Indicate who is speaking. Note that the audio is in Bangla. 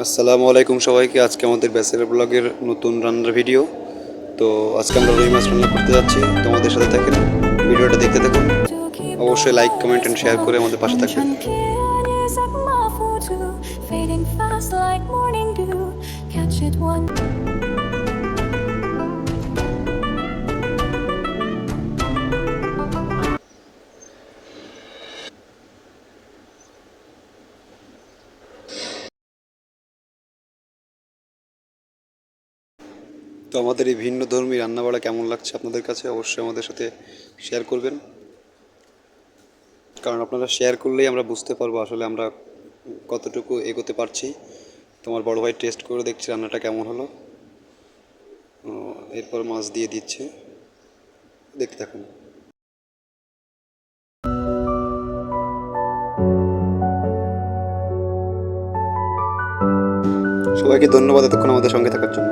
Speaker 1: আসসালামু আলাইকুম সবাইকে। আজকে আমাদের ব্যাচেলর ব্লগের নতুন রান্নার ভিডিও। তো আজকে আমরা রুই মাছ রান্না করতে যাচ্ছি। তোমাদের সাথে থাকেন, ভিডিওটা দেখতে থাকুন। অবশ্যই লাইক, কমেন্ট এন্ড শেয়ার করে আমাদের পাশে থাকবেন। তো আমাদের এই ভিন্ন ধর্মী রান্নাবাড়া কেমন লাগছে আপনাদের কাছে অবশ্যই আমাদের সাথে শেয়ার করবেন, কারণ আপনারা শেয়ার করলেই আমরা বুঝতে পারবো আসলে আমরা কতটুকু এগোতে পারছি। তোমার বড় ভাই টেস্ট করে দেখছি রান্নাটা কেমন হলো। এরপর মাছ দিয়ে দিচ্ছে, দেখতে থাকুন। সবাইকে ধন্যবাদ এতক্ষণ আমাদের সঙ্গে থাকার জন্য।